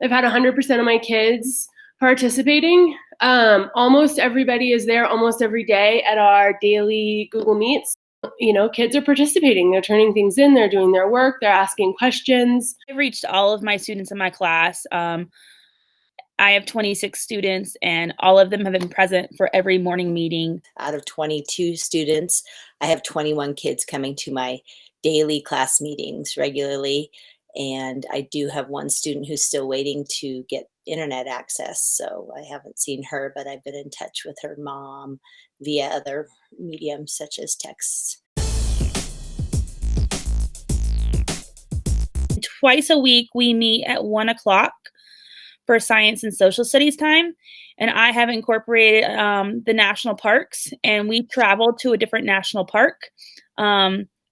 I've had 100% of my kids participating. Almost everybody is there almost every day at our daily Google Meets. Kids are participating. They're turning things in. They're doing their work. They're asking questions. I've reached all of my students in my class. I have 26 students, and all of them have been present for every morning meeting. Out of 22 students, I have 21 kids coming to my daily class meetings regularly. And I do have one student who's still waiting to get internet access. So I haven't seen her, but I've been in touch with her mom via other mediums such as texts. Twice a week, we meet at 1 o'clock for science and social studies time. And I have incorporated the national parks, and we travel to a different national park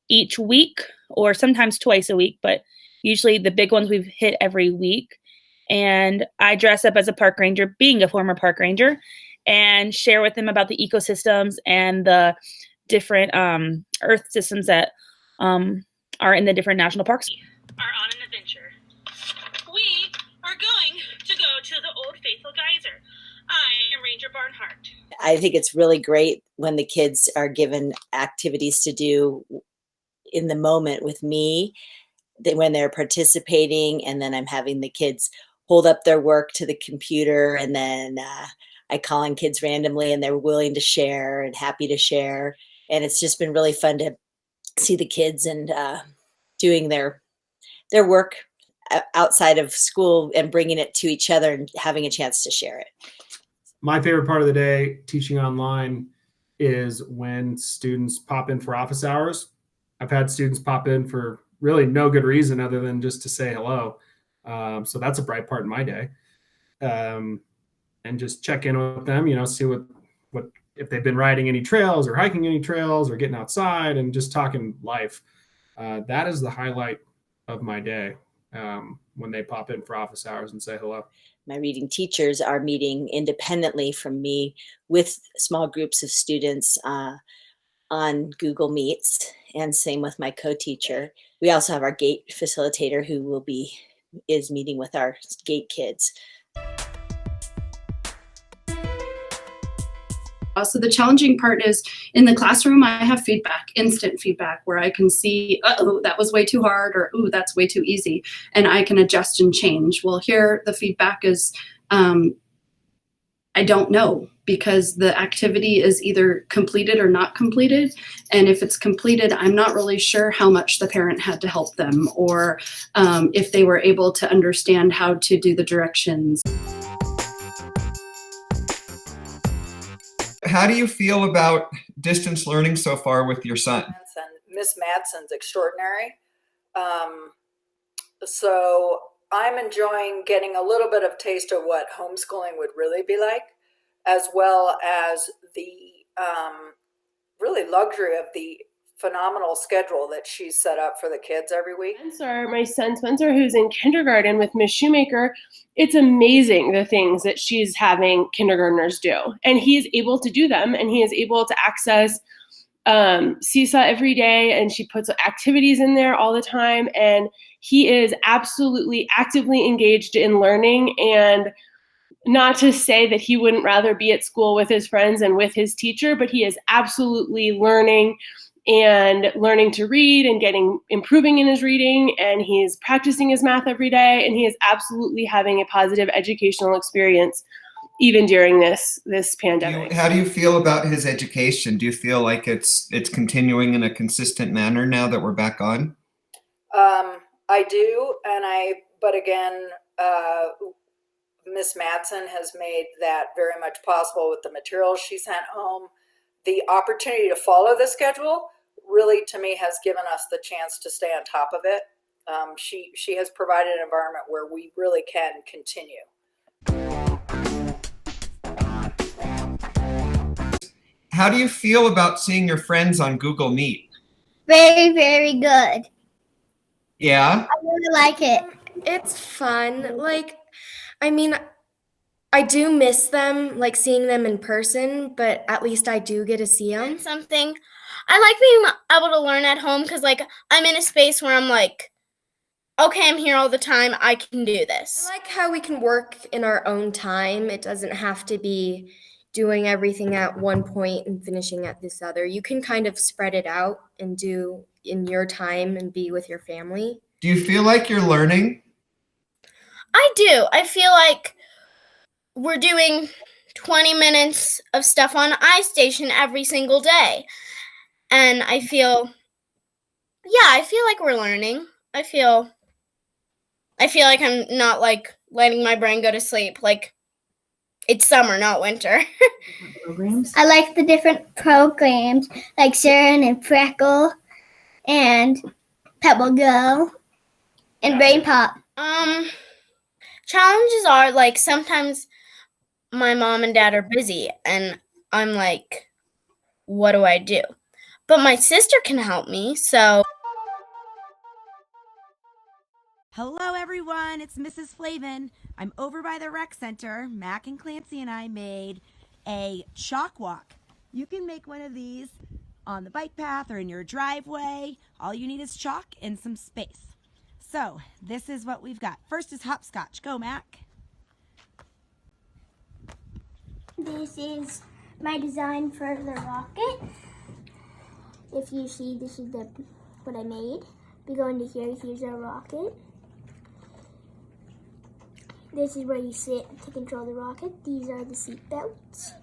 each week, or sometimes twice a week, but usually the big ones we've hit every week. And I dress up as a park ranger, being a former park ranger, and share with them about the ecosystems and the different earth systems that are in the different national parks. Are on an adventure. We are going to go to the Old Faithful Geyser. I am Ranger Barnhart. I think it's really great when the kids are given activities to do in the moment with me, when they're participating, and then I'm having the kids hold up their work to the computer, and then I call on kids randomly, and they're willing to share and happy to share. And it's just been really fun to see the kids and doing their work outside of school and bringing it to each other and having a chance to share it. My favorite part of the day teaching online is when students pop in for office hours. I've had students pop in for really no good reason other than just to say hello. So that's a bright part in my day. And just check in with them, see what if they've been riding any trails or hiking any trails or getting outside and just talking life. That is the highlight of my day, when they pop in for office hours and say hello. My reading teachers are meeting independently from me with small groups of students on Google Meets, and same with my co-teacher. We also have our GATE facilitator who is meeting with our GATE kids. So the challenging part is in the classroom, I have feedback, instant feedback, where I can see, uh-oh, that was way too hard, or, ooh, that's way too easy. And I can adjust and change. Well, here the feedback is, I don't know, because the activity is either completed or not completed. And if it's completed, I'm not really sure how much the parent had to help them, or if they were able to understand how to do the directions. How do you feel about distance learning so far with your son? Miss Madsen's extraordinary. So I'm enjoying getting a little bit of taste of what homeschooling would really be like, as well as the really luxury of the phenomenal schedule that she's set up for the kids every week. My son Spencer, who's in kindergarten with Miss Shoemaker, it's amazing the things that she's having kindergartners do. And he is able to do them, and he is able to access Seesaw every day, and she puts activities in there all the time. And he is absolutely actively engaged in learning. And not to say that he wouldn't rather be at school with his friends and with his teacher, but he is absolutely learning to read and improving in his reading, and he's practicing his math every day, and he is absolutely having a positive educational experience even during this pandemic. How do you feel about his education? Do you feel like it's continuing in a consistent manner now that we're back on? I do, but again, Miss Madsen has made that very much possible with the materials she sent home. The opportunity to follow the schedule really, to me, has given us the chance to stay on top of it. She has provided an environment where we really can continue. How do you feel about seeing your friends on Google Meet? Very, very good. Yeah? I really like it. It's fun. I do miss them, seeing them in person, but at least I do get to see them. I like being able to learn at home because, I'm in a space where I'm, okay, I'm here all the time, I can do this. I like how we can work in our own time. It doesn't have to be doing everything at one point and finishing at this other. You can kind of spread it out and do in your time and be with your family. Do you feel like you're learning? I do. I feel like we're doing 20 minutes of stuff on iStation every single day. And I feel like we're learning. I feel like I'm not like letting my brain go to sleep. Like it's summer, not winter. Programs? I like the different programs like Sharon and Freckle and Pebble Go and Brain Pop. Challenges are like sometimes my mom and dad are busy and I'm like, what do I do? But my sister can help me, so. Hello, everyone. It's Mrs. Flavin. I'm over by the rec center. Mac and Clancy and I made a chalk walk. You can make one of these on the bike path or in your driveway. All you need is chalk and some space. So this is what we've got. First is hopscotch. Go, Mac. This is my design for the rocket. If you see, this is what I made. We go into here, here's our rocket. This is where you sit to control the rocket. These are the seat belts.